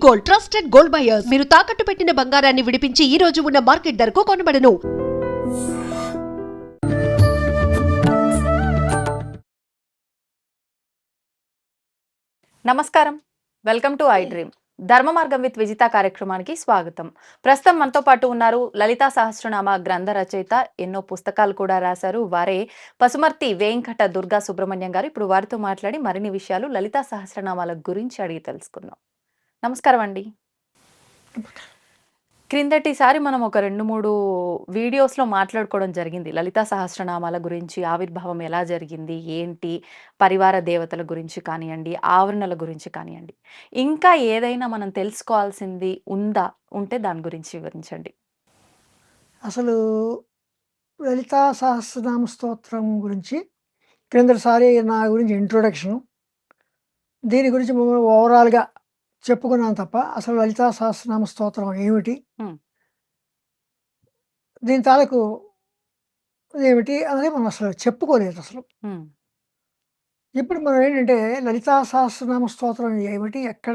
Gold, trusted gold buyers. మీరు తాకట్టు పెట్టిన బంగారాన్ని విడిపించి ఈ రోజు ఉన్న మార్కెట్ ధరకు కొనబడను. నమస్కారం, వెల్కమ్ టు ఐ డ్రీమ్. ధర్మ మార్గం విత్ విజిత కార్యక్రమానికి స్వాగతం. ప్రస్తుతం మనతో పాటు ఉన్నారు లలితా సహస్రనామ గ్రంథ రచయిత, ఎన్నో పుస్తకాలు కూడా రాశారు. వారే పసుమర్తి వేంకట దుర్గా సుబ్రహ్మణ్యం గారు. ఇప్పుడు వారితో మాట్లాడి మరిన్ని విషయాలు లలితా సహస్రనామాల గురించి అడిగి తెలుసుకుందాం. నమస్కారం అండి. క్రిందటిసారి మనం ఒక 2-3 వీడియోస్లో మాట్లాడుకోవడం జరిగింది లలితా సహస్రనామాల గురించి, ఆవిర్భావం ఎలా జరిగింది, ఏంటి, పరివార దేవతల గురించి కానివ్వండి, ఆవరణల గురించి కానివ్వండి. ఇంకా ఏదైనా మనం తెలుసుకోవాల్సింది ఉంటే దాని గురించి వివరించండి. అసలు లలితా సహస్రనామ స్తోత్రం గురించి క్రిందటిసారి నా గురించి ఇంట్రొడక్షన్, దీని గురించి ఓవరాల్గా చెప్పుకున్నాను తప్ప అసలు లలితా సహస్రనామ స్తోత్రం ఏమిటి, దీని తాలూకు ఏమిటి అనేది మనం అసలు చెప్పుకోలేదు అసలు. ఇప్పుడు మనం ఏంటంటే లలితా సహస్రనామ స్తోత్రం ఏమిటి, ఎక్కడ,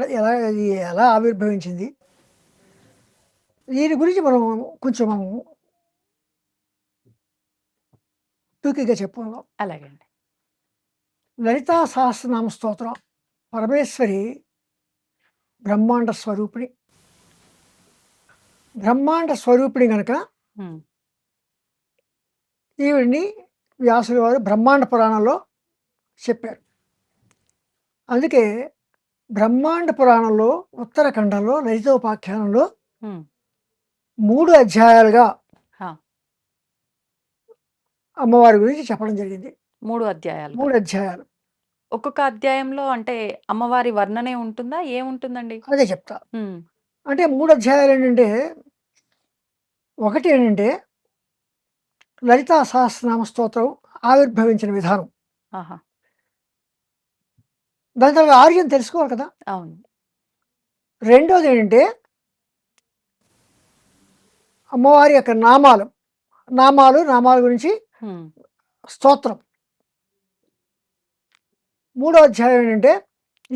ఎలా ఆవిర్భవించింది, దీని గురించి మనం కొంచెం టూకీగా చెప్పుకుందాం. అలాగే అండి. లలితా సహస్రనామ స్తోత్రం పరమేశ్వరి బ్రహ్మాండ స్వరూపిణి కనుక ఈవిడ్ని వ్యాసుల వారు బ్రహ్మాండ పురాణంలో చెప్పారు. అందుకే బ్రహ్మాండ పురాణంలో ఉత్తరఖండంలో లలితోపాఖ్యానంలో 3 అధ్యాయాలుగా అమ్మవారి గురించి చెప్పడం జరిగింది. 3 అధ్యాయాలు. ఒక్కొక్క అధ్యాయంలో అంటే అమ్మవారి వర్ణనే ఉంటుందా, ఏముంటుందండి? అదే చెప్తా. అంటే 3 అధ్యాయాలు ఏంటంటే, ఒకటి ఏంటంటే లలితా సహస్రనామ స్తోత్రం ఆవిర్భవించిన విధానం. దాని తర్వాత ఆర్యం తెలుసుకోవాలి కదా. అవును. రెండోది ఏంటంటే అమ్మవారి యొక్క నామాల గురించి స్తోత్రం. మూడో అధ్యాయం ఏంటంటే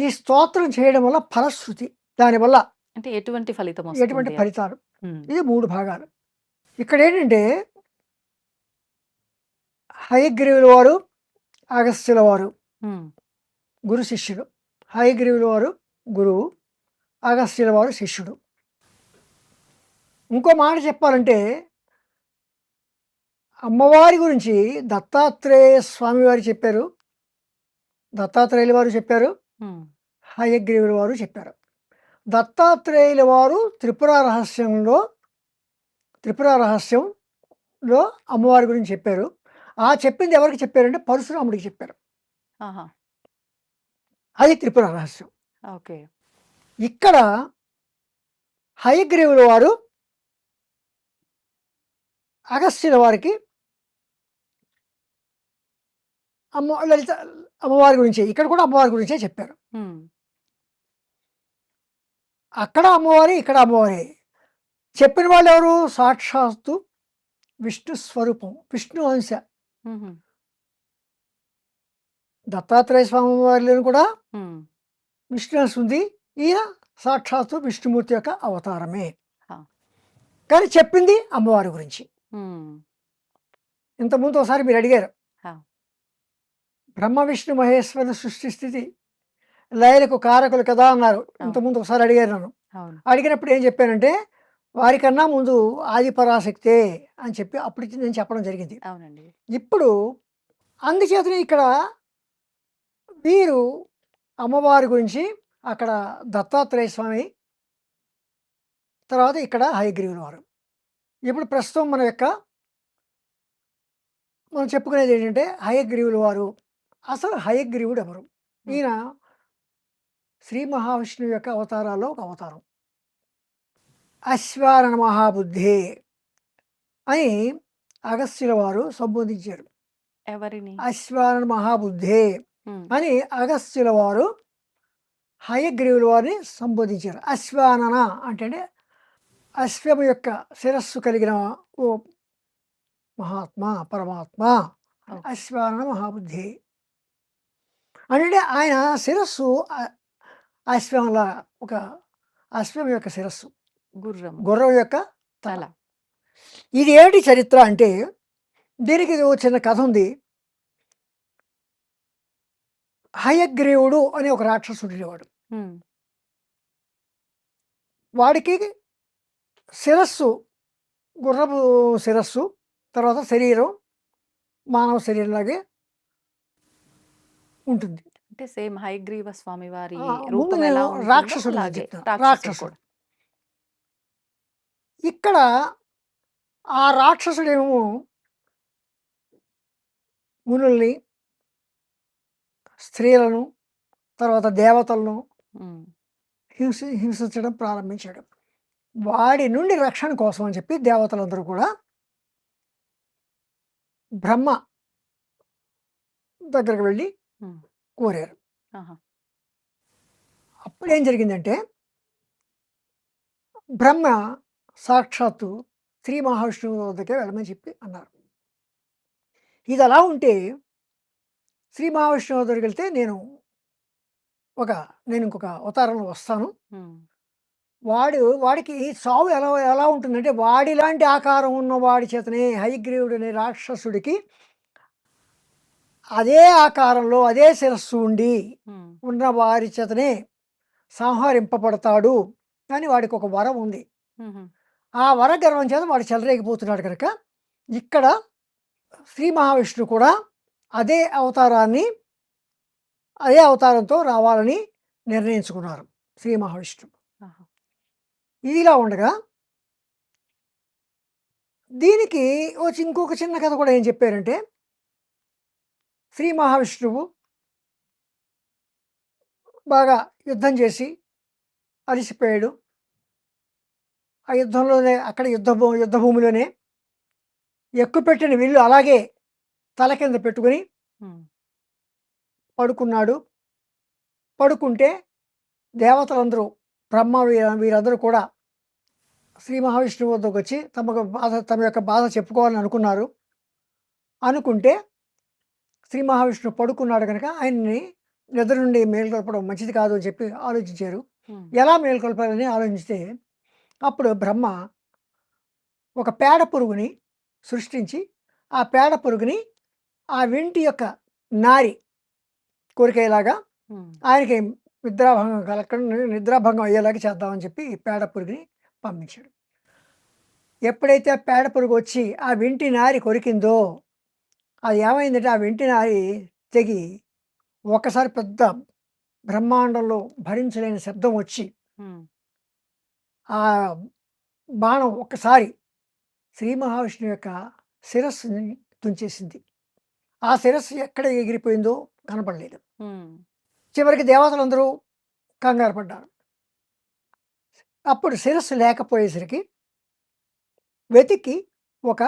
ఈ స్తోత్రం చేయడం వల్ల ఫలశ్రుతి, దానివల్ల అంటే ఎటువంటి ఫలితాలు. ఇది 3 భాగాలు. ఇక్కడ ఏంటంటే హయగ్రీవుల వారు, అగస్త్యుల వారు గురు శిష్యుడు. హయగ్రీవుల వారు గురువు, అగస్త్యుల వారు శిష్యుడు. ఇంకో మాట చెప్పాలంటే అమ్మవారి గురించి దత్తాత్రేయ స్వామి వారు చెప్పారు, దత్తాత్రేయుల వారు చెప్పారు, హయగ్రీవుల వారు చెప్పారు. దత్తాత్రేయుల వారు త్రిపుర రహస్యంలో అమ్మవారి గురించి చెప్పారు. ఆ చెప్పింది ఎవరికి చెప్పారంటే పరశురాముడికి చెప్పారు. అది త్రిపుర రహస్యం. ఇక్కడ హయగ్రీవుల వారు అగస్త్యుల వారికి అమ్మవారి గురించి, ఇక్కడ కూడా అమ్మవారి గురించే చెప్పారు. అక్కడ అమ్మవారి, ఇక్కడ అమ్మవారి. చెప్పిన వాళ్ళు ఎవరు? సాక్షాత్తు విష్ణు స్వరూపం, విష్ణు అంశ. దత్తాత్రేయ స్వామి వారిలో కూడా విష్ణు అంశ ఉంది. ఈయన సాక్షాత్తు విష్ణుమూర్తి యొక్క అవతారమే. కానీ చెప్పింది అమ్మవారి గురించి. ఇంతకుముందు ఒకసారి మీరు అడిగారు, బ్రహ్మ విష్ణు మహేశ్వరుల సృష్టి స్థితి లయలకు కారకులు కదా అన్నారు. ఇంతకుముందు ఒకసారి అడిగారు నన్ను. అడిగినప్పుడు ఏం చెప్పానంటే వారికన్నా ముందు ఆది పరాశక్తే అని చెప్పి అప్పుడు నేను చెప్పడం జరిగింది. ఇప్పుడు అందుచేతనే ఇక్కడ వీరు అమ్మవారి గురించి అక్కడ దత్తాత్రేయ స్వామి, తర్వాత ఇక్కడ హయగ్రీవుల వారు. ఇప్పుడు ప్రస్తుతం మనం చెప్పుకునేది ఏంటంటే హయగ్రీవుల వారు. అసలు హయగ్రీవుడు ఎవరు? ఈయన శ్రీ మహావిష్ణువు యొక్క అవతారాల్లో ఒక అవతారం. అశ్వారణ మహాబుద్ధి అని అగస్త్యుల వారు సంబోధించారు. ఎవరిని? అశ్వారణ మహాబుద్ధి అని అగస్త్యుల వారు హయగ్రీవుల వారిని సంబోధించారు. అశ్వానన అంటే అశ్వము యొక్క శిరస్సు కలిగిన ఓ మహాత్మ, పరమాత్మ. అశ్వానన మహాబుద్ధి అంటే ఆయన శిరస్సు అశ్వంలా ఒక అశ్వం యొక్క శిరస్సు, గుర్రం గుర్రం యొక్క తల. తల. ఇది ఏమిటి చరిత్ర అంటే దీనికి ఓ చిన్న కథ ఉంది. హయగ్రీవుడు అనే ఒక రాక్షసుడు ఉండేవాడు. ఉమ్, వాడికి శిరస్సు, గుర్రపు శిరస్సు, తర్వాత శరీరం మానవ శరీరంలాగే ఉంటుంది. అంటే సేమ్ హయగ్రీవ స్వామి వారి ముందు రూపం నేను ఎలా ఉంటుందో రాక్షసుడు అలాగే చెప్తాను. రాక్షసుడు రాక్షసుడు కూడా. ఇక్కడ ఆ రాక్షసుడేమో మునుల్ని, స్త్రీలను, తర్వాత దేవతలను ఉమ్, హింసించడం ప్రారంభించాడు. వాడి నుండి రక్షణ కోసం అని చెప్పి దేవతలందరూ కూడా బ్రహ్మ దగ్గరకు వెళ్ళి ఉమ్, కోరారు. ఆహా, అప్పుడు ఏం జరిగిందంటే బ్రహ్మ సాక్షాత్తు శ్రీ మహావిష్ణువు వద్దకే వెళ్ళమని చెప్పి అన్నారు. ఇది అలా ఉంటే శ్రీ మహావిష్ణువు దగ్గరికి వెళ్తే నేను ఇంకొక అవతారంలో వస్తాను. ఉమ్, వాడికి సావు ఎలా ఎలా ఉంటుందంటే వాడిలాంటి ఆకారం ఉన్న వాడి చేతనే హయగ్రీవుడు అనే రాక్షసుడికి అదే ఆకారంలో అదే శిరస్సు ఉండి ఉమ్, ఉన్న వారి చేతనే సంహరింపబడతాడు అని వాడికి ఒక వరం ఉంది. ఉమ్, ఆ వర గర్వం చేత వాడు చెలరేగిపోతున్నాడు కనుక ఇక్కడ శ్రీ మహావిష్ణువు కూడా అదే అవతారంతో రావాలని నిర్ణయించుకున్నారు శ్రీ మహావిష్ణువు. ఆహా, ఇదిలా ఉండగా దీనికి వచ్చి ఇంకొక చిన్న కథ కూడా ఏం చెప్పారంటే శ్రీ మహావిష్ణువు బాగా యుద్ధం చేసి అలసిపోయాడు. ఆ యుద్ధంలోనే అక్కడ యుద్ధభూమిలోనే ఎక్కుపెట్టిన విల్లు అలాగే తల కింద పెట్టుకుని ఉమ్, పడుకున్నాడు. పడుకుంటే దేవతలందరూ బ్రహ్మ వీరందరూ కూడా శ్రీ మహావిష్ణువు వద్దకు వచ్చి తమ యొక్క బాధ చెప్పుకోవాలని అనుకున్నారు. అనుకుంటే శ్రీ మహావిష్ణువు పడుకున్నాడు కనుక ఆయన్ని నిద్ర నుండి మేల్కొల్పడం మంచిది కాదు అని చెప్పి ఆలోచించారు. ఉమ్, ఎలా మేల్కొల్పాలని ఆలోచిస్తే అప్పుడు బ్రహ్మ ఒక పేడ పురుగుని సృష్టించి ఆ పేడ పురుగుని ఆ వింటి యొక్క నారి కోరికేలాగా ఉమ్, ఆయనకి నిద్రాభంగం అయ్యేలాగా చేద్దామని చెప్పి ఈ పేడ పురుగుని పంపించాడు. ఎప్పుడైతే ఆ పేడ పురుగు వచ్చి ఆ వింటి నారి కొరికిందో అది ఏమైందంటే ఆ వింటి నారి తెగి ఒకసారి పెద్ద బ్రహ్మాండంలో భరించలేని శబ్దం వచ్చి ఉమ్, ఆ బాణం ఒక్కసారి శ్రీ మహావిష్ణువు యొక్క శిరస్సుని తుంచేసింది. ఆ శిరస్సు ఎక్కడ ఎగిరిపోయిందో కనపడలేదు. ఉమ్, చివరికి దేవతలందరూ కంగారు పడ్డారు. అప్పుడు శిరస్సు లేకపోయేసరికి వెతికి ఒక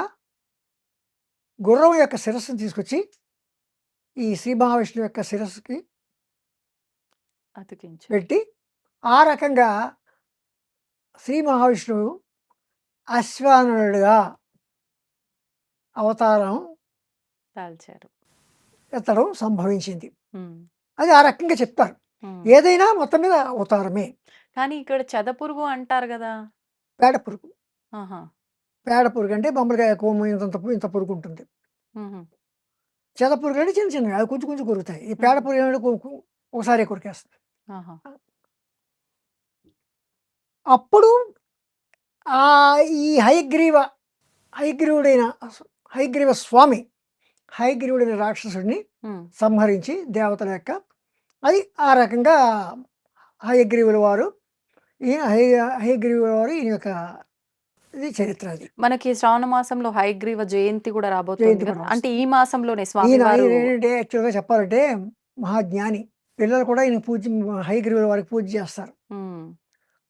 గుర్రం యొక్క శిరస్సును తీసుకొచ్చి ఈ శ్రీ మహావిష్ణువు యొక్క శిరస్సుకి అతికించారు. పెట్టి ఆ రకంగా శ్రీ మహావిష్ణువు అశ్వానుడుగా అవతారం దాల్చారు. ఎత్తడం సంభవించింది. ఉమ్, అది ఆ రకంగా చెప్తారు. ఉమ్. ఏదైనా మొత్తం మీద అవతారమే. కానీ ఇక్కడ చెదపురుగు అంటారు కదా. పేడ పురుగు. ఆహా, పేడ పురుగు అంటే మామూలుగా కొమ్ము ఇంత పురుగు ఉంటుంది. ఉహు, చెద పురుగులు అంటే చిన్న చిన్నవి, అవి కొంచెం కొంచెం కొరుకుతాయి. ఈ పేడ పురుగు ఏమిటి ఒకసారి కొరికేస్తుంది. ఆహా, అప్పుడు ఆ ఈ హయగ్రీవుడైన హయగ్రీవ స్వామి హయగ్రీవుడైన రాక్షసుడిని ఉమ్, సంహరించి దేవతల యొక్క అది ఆ రకంగా హయగ్రీవుల వారు హయగ్రీవుల వారు ఈయన యొక్క ఇది చరిత్ర. అది మనకి శ్రావణ మాసంలో హయగ్రీవ జయంతి కూడా రాబోతుంది జయంతి కదా. కూడా అంటే ఈ మాసంలోనే ఈయన స్వామివారు. ఈయన ఏంటంటే యాక్చువల్గా చెప్పాలంటే మహాజ్ఞాని. పిల్లలు కూడా ఈయన హయగ్రీవుల వారికి పూజ చేస్తారు. ఉమ్,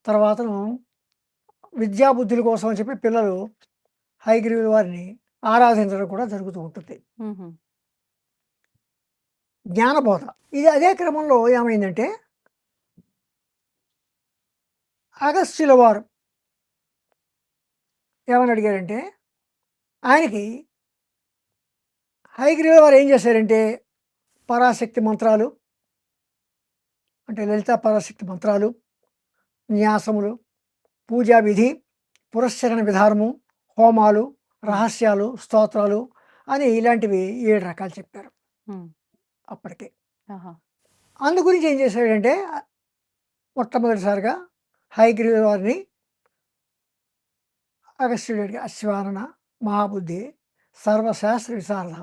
తర్వాత విద్యాబుద్ధుల కోసం అని చెప్పి పిల్లలు హయగ్రీవుల వారిని ఆరాధించడం కూడా జరుగుతూ ఉంటుంది. ఉహు, జ్ఞానబోధ. ఇది అదే క్రమంలో ఏమైందంటే అగస్త్యుల వారు ఏమని అడిగారంటే ఆయనకి హయగ్రీవుల వారు ఏం చేశారంటే పరాశక్తి మంత్రాలు అంటే లలితా పరాశక్తి మంత్రాలు, న్యాసములు, పూజా విధి, పురస్చరణ విధానము, హోమాలు, రహస్యాలు, స్తోత్రాలు అని ఇలాంటివి 7 రకాలు చెప్పారు ఉమ్, అప్పటికే. ఆహా, అందు గురించి ఏం చేశాడంటే మొట్టమొదటిసారిగా హయగ్రీవ వారిని అగస్త్యుడికి అశ్వానన మహాబుద్ధి సర్వశాస్త్ర విశారద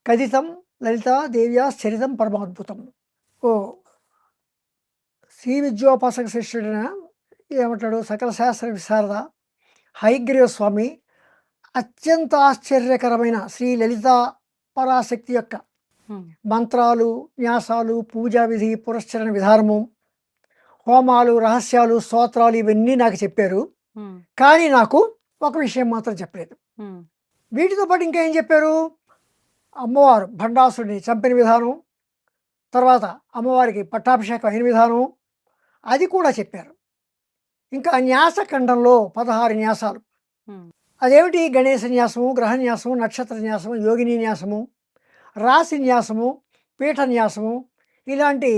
కథితం లలితా దేవ్యా చరితం పరమాద్భుతం. ఓ శ్రీ విద్యోపాసక శిష్యుడైన ఏమంటాడు, సకల శాస్త్ర విశారద హయగ్రీవ స్వామి అత్యంత ఆశ్చర్యకరమైన శ్రీ లలితా పరాశక్తి యొక్క ఉమ్, మంత్రాలు, న్యాసాలు, పూజా విధి, పురస్చరణ విధానము, హోమాలు, రహస్యాలు, స్తోత్రాలు ఇవన్నీ నాకు చెప్పారు. ఉమ్, కానీ నాకు ఒక విషయం మాత్రం చెప్పలేదు. ఉమ్, వీటితో పాటు ఇంకా ఏం చెప్పారు, అమ్మవారు భండాసుడిని చంపిన విధానం, తర్వాత అమ్మవారికి పట్టాభిషేకం అయిన విధానం అది కూడా చెప్పారు. ఇంకా న్యాసఖండంలో 16 న్యాసాలు, ఉమ్, అదేమిటి, గణేశ న్యాసము, గ్రహ న్యాసము, నక్షత్ర న్యాసము, యోగిని న్యాసము, రాశి న్యాసము, పీఠ న్యాసము, ఇలాంటి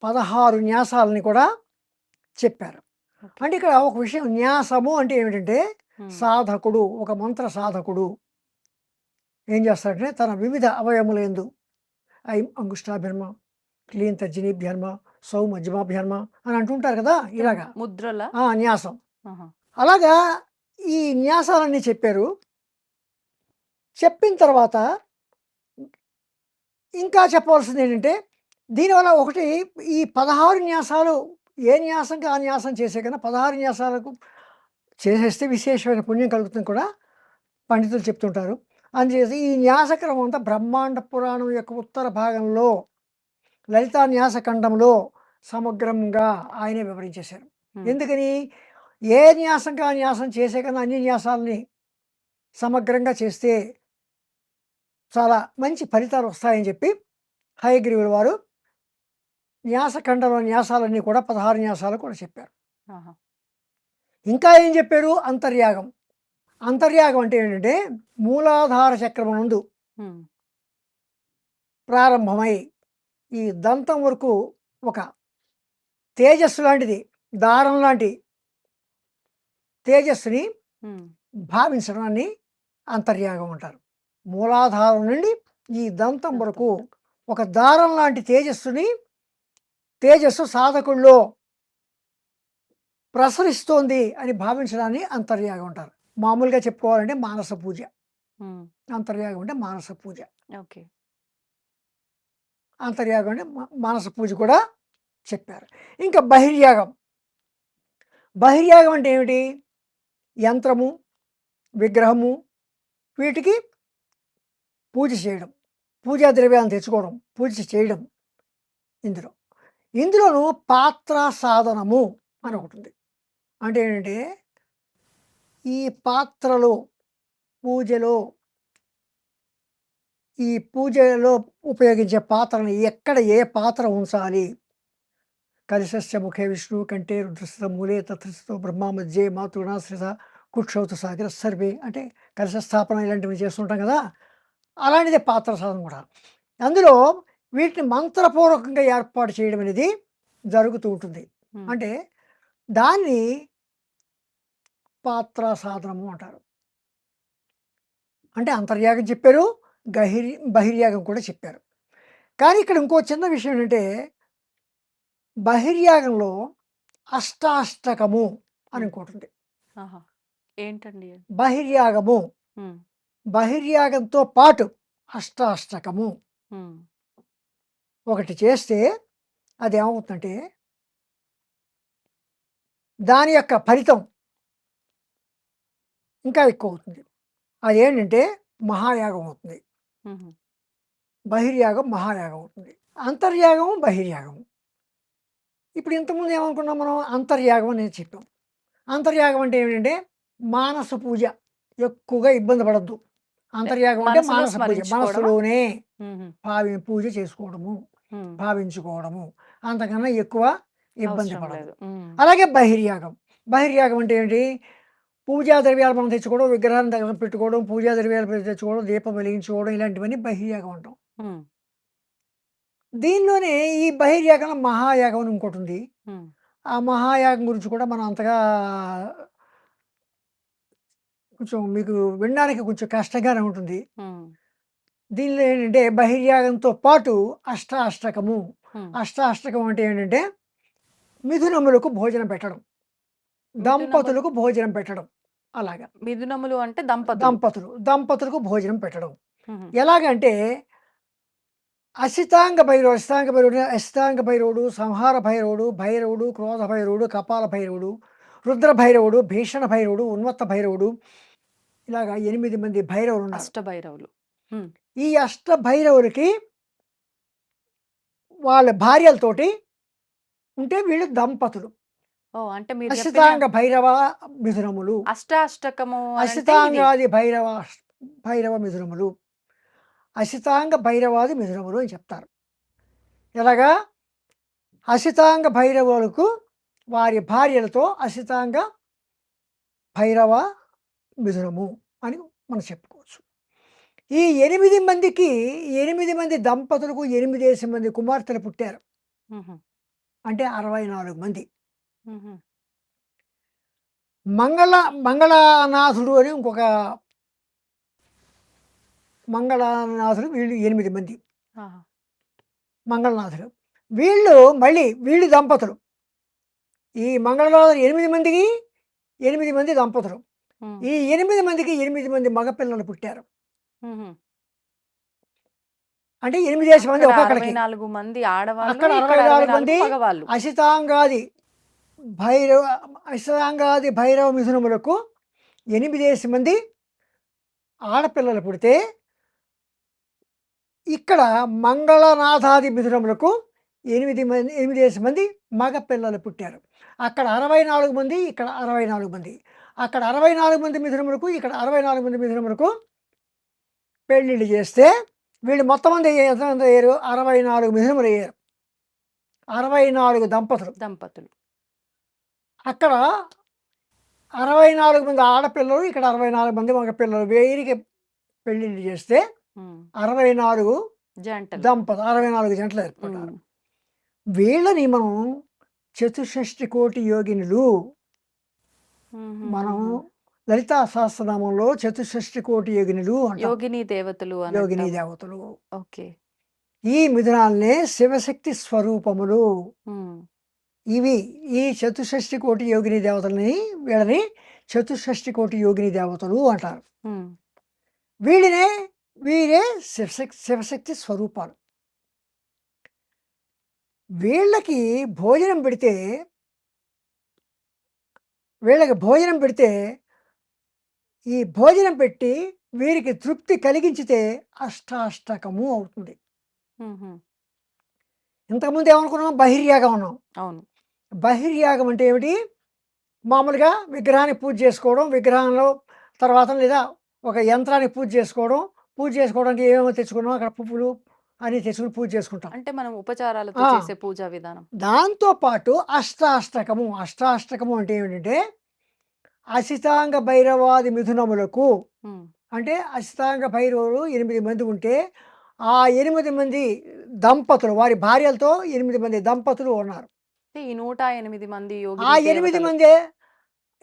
16 న్యాసాలని కూడా చెప్పారు. ఓకే. అంటే ఇక్కడ ఒక విషయం, న్యాసము అంటే ఏమిటంటే ఉమ్, సాధకుడు, ఒక మంత్ర సాధకుడు ఏం చేస్తాడంటే తన వివిధ అవయములందు అంగుష్టాభ్యర్మ, క్లీన్ తర్జనీభ్యర్మ, సౌ మధ్యమాభ్యర్మ అని అంటుంటారు కదా, ఇలాగా ముద్రల న్యాసం. ఆహా, అలాగా ఈ న్యాసాలన్నీ చెప్పారు. చెప్పిన తర్వాత ఇంకా చెప్పవలసింది ఏంటంటే, దీనివల్ల ఒకటి, ఈ 16 న్యాసాలు ఏ న్యాసంకి ఆ న్యాసం చేసే కన్నా 16 న్యాసాలకు చేసేస్తే విశేషమైన పుణ్యం కలుగుతుంది కూడా పండితులు చెప్తుంటారు. అందుచేసి ఈ న్యాసక్రమం అంతా బ్రహ్మాండ పురాణం యొక్క ఉత్తర భాగంలో లలితా న్యాసఖండంలో సమగ్రంగా ఆయనే వివరించేశారు. ఉమ్, ఎందుకని, ఏ న్యాసంకి ఆ న్యాసం చేసే కన్నా అన్ని న్యాసాలని సమగ్రంగా చేస్తే చాలా మంచి ఫలితాలు వస్తాయని చెప్పి హయగ్రీవుల వారు న్యాసఖండంలో న్యాసాలన్నీ కూడా 16 న్యాసాలు కూడా చెప్పారు. ఆహా, ఇంకా ఏం చెప్పారు, అంతర్యాగం. అంతర్యాగం అంటే ఏంటంటే మూలాధార చక్రం నందు ఉమ్, ప్రారంభమై ఈ దంతం వరకు ఒక తేజస్సు లాంటిది, దారం లాంటి తేజస్సుని ఉమ్, భావించడాన్ని అంతర్యాగం అంటారు. మూలాధారం నుండి ఈ దంతం వరకు ఒక దారం లాంటి తేజస్సు సాధకుల్లో ప్రసరిస్తోంది అని భావించడాన్ని అంతర్యాగం అంటారు. మామూలుగా చెప్పుకోవాలంటే మానస పూజ. ఉమ్, అంతర్యాగం అంటే మానస పూజ. ఓకే. అంతర్యాగం అంటే మానస పూజ కూడా చెప్పారు. ఇంకా బహిర్యాగం. బహిర్యాగం అంటే ఏమిటి, యంత్రము, విగ్రహము, వీటికి పూజ చేయడం, పూజా ద్రవ్యాలను తెచ్చుకోవడం, పూజ చేయడం. ఇందులోనూ పాత్ర సాధనము అని ఒకటి ఉంది. అంటే ఏంటంటే ఈ పాత్రలో పూజలో ఉపయోగించే పాత్రని ఎక్కడ ఏ పాత్ర ఉంచాలి, కలశస్య ముఖే విష్ణు కంటే రుద్రస్థిత మూలే తత్స్థితో బ్రహ్మ మధ్యే మాతృణాశ్రిత కుక్షౌత సాగర సర్వే అంటే కలశ స్థాపన ఇలాంటివి చేస్తుంటాం కదా, అలాంటిదే పాత్ర సాధన కూడా. అందులో వీటిని మంత్రపూర్వకంగా ఏర్పాటు చేయడం అనేది జరుగుతూ ఉంటుంది. ఉమ్, అంటే దాన్ని పాత్ర సాధనము అంటారు. అంటే అంతర్యాగం చెప్పారు, బహిర్యాగం కూడా చెప్పారు. కానీ ఇక్కడ ఇంకో చిన్న విషయం ఏంటంటే, బహిర్యాగంలో అష్టాష్టకము అని ఇంకోటి ఉంది. ఆహా, ఏంటండి అది? బహిర్యాగము, ఉమ్, బహిర్యాగంతో పాటు అష్టాష్టకము ఉమ్, ఒకటి చేస్తే అది ఏమవుతుందంటే దాని యొక్క ఫలితం ఇంకా ఎక్కువ అవుతుంది. అదేంటంటే మహాయాగం అవుతుంది. ఉమ్, బహిర్యాగం మహాయాగం అవుతుంది. అంతర్యాగము బహిర్యాగము. ఇప్పుడు ఇంతకుముందు ఏమనుకున్నాం మనం, అంతర్యాగం అనేది చెప్పాం. అంతర్యాగం అంటే ఏమిటంటే మానస పూజ, ఎక్కువగా ఇబ్బంది పడద్దు. అంతర్యాగం అంటే మనసులో మానస పూజ, స్మరించుకోవడమా? మనసులోనే ఉమ్, పూజ చేసుకోవడము, ఉమ్, భావించుకోవడము, అంతకన్నా ఎక్కువ ఇబ్బంది అవసరం పడదు. లేదు. ఉమ్, అలాగే బహిర్యాగం. బహిర్యాగం అంటే ఏంటి, పూజా ద్రవ్యాలు మనం తెచ్చుకోవడం, విగ్రహాన్ని దగ్గర పెట్టుకోవడం, పూజా ద్రవ్యాలు తెచ్చుకోవడం, దీపం వెలిగించుకోవడం, ఇలాంటివన్నీ బహిర్యాగం అంటాం. ఉమ్, దీనిలోనే ఈ బహిర్యాగంలో మహాయాగం అని ఇంకోటి ఉంది. ఉమ్, ఆ మహాయాగం గురించి కూడా మనం అంతగా కొంచెం మీకు వినడానికి కొంచెం కష్టంగానే ఉంటుంది. హ్మ్. దీనిలో ఏంటంటే బహిర్యాగంతో పాటు అష్టాష్టకము. హ్మ్. అష్టాష్టకం అంటే ఏంటంటే మిథునములకు భోజనం పెట్టడం, మిథునములు దంపతులకు భోజనం పెట్టడం. అలాగా మిథునములు అంటే దంపతులు. దంపతులకు భోజనం పెట్టడం. హుహు. ఎలాగంటే అష్టాంగ భైరవుడు, సంహార భైరవుడు, భైరవుడు, క్రోధ భైరవుడు, కపాల భైరవుడు, రుద్ర భైరవుడు, భీషణ భైరవుడు, ఉన్మత్త భైరవుడు, ఇలాగా 8 మంది భైరవులున్నారు. అష్టభైరవులు. హ్మ్. ఈ అష్ట భైరవులకి వాళ్ళ భార్యలతోటి ఉంటే వీళ్ళు దంపతులు. ఓహ్! అంటే మీరు చెప్పిన అష్టాంగ భైరవ మిథునములు. అష్టాష్టకము అనంటే ఇవి. అష్టాంగాది భైరవ మిథునములు. అసితాంగ భైరవాది మిథునములు అని చెప్తారు. ఎలాగా అసితాంగ భైరవులకు వారి భార్యలతో అసితాంగ భైరవ మిథునము అని మనం చెప్పుకోవచ్చు. ఈ 8 మందికి 8 మంది దంపతులకు 8 మంది కుమార్తెలు పుట్టారు. హుహు. అంటే 64 మంది. హుహు. మంగళనాథుడు అని ఇంకొక మంగళనాథుడు వీళ్ళు 8 మంది ఆహా! మంగళనాథుడు. వీళ్ళు దంపతులు. ఈ మంగళనాథుడు 8 మందికి 8 మంది దంపతులు. హ్మ్. ఈ 8 మందికి 8 మంది మగపిల్లలు పుట్టారు. హుహు. అంటే 8 మంది అక్కడ ఒక్కొక్కడికి. 64 మంది ఆడవాళ్ళు, అక్కడ ఇక్కడ 64 64 మంది మగవాళ్ళు. అసితాంగాది భైరవ అసితాంగాది భైరవ మిథునములకు 8 మంది ఆడపిల్లలు పుడితే ఇక్కడ మంగళనాథాది మిథునములకు 8 మంది మగ పిల్లలు పుట్టారు. అక్కడ 64 మంది, ఇక్కడ 64 మంది. అక్కడ 64 మంది మిథునములకు, ఇక్కడ 64 మంది మిథునములకు పెళ్ళిళ్ళు చేస్తే వీళ్ళు మొత్తం మంది ఎంతమంది అయ్యారు? 64 మిథునములు అయ్యారు. 64 దంపతులు. అక్కడ 64 మంది ఆడపిల్లలు, ఇక్కడ 64 మంది మగ పిల్లలు. వీరికి పెళ్ళిళ్ళు చేస్తే హ్మ్. 64 జంటలు. 64 జంటలు ఏర్పడ్డారు. హ్మ్. వీళ్ళని మనం చతుషష్టి కోటి యోగినులు. మనం హుహుహుహు. లలితా సహస్రనామంలో చతుషష్టి కోటి యోగినులు అంటాం. యోగిని దేవతలు అని యోగిని అంటాము. దేవతలు. ఓకే. ఈ మిథునాలనే శివశక్తి స్వరూపములు. హ్మ్. ఈ చతుషష్టి కోటి యోగిని దేవతలని వీళ్ళని చతుషష్టి కోటి యోగిని దేవతలు అంటారు. హ్మ్. వీరే శివశక్తి స్వరూపాలు. వీళ్ళకి భోజనం పెడితే ఈ భోజనం పెట్టి వీరికి తృప్తి కలిగించితే అష్టాష్టకము అవుతుంది. హుహు. ఇంతకుముందు ఏమనుకున్నాం? బహిర్యాగం అన్నాం. అవును. బహిర్యాగం అంటే ఏమిటి? మామూలుగా విగ్రహాన్ని పూజ చేసుకోవడం, విగ్రహంలో తర్వాత లేదా ఒక యంత్రాన్ని పూజ చేసుకోవడానికి ఏమేమో తెచ్చుకున్నాం, అక్కడ పువ్వులు అన్నీ తెచ్చుకుని పూజ చేసుకుంటాం. అంటే మనం ఉపచారాలతో ఆ. చేసే పూజా విధానం. దాంతో పాటు అష్టాష్టకము అంటే ఏమిటంటే అసితాంగ భైరవాది మిథునములకు, హ్మ్. అంటే అసితాంగ భైరవులు 8 మంది ఉంటే ఆ 8 మంది దంపతులు వారి భార్యలతో 8 మంది దంపతులు ఉన్నారు. అంటే ఈ 108 మంది ఆ యోగిని 8 దేవతలు. మందే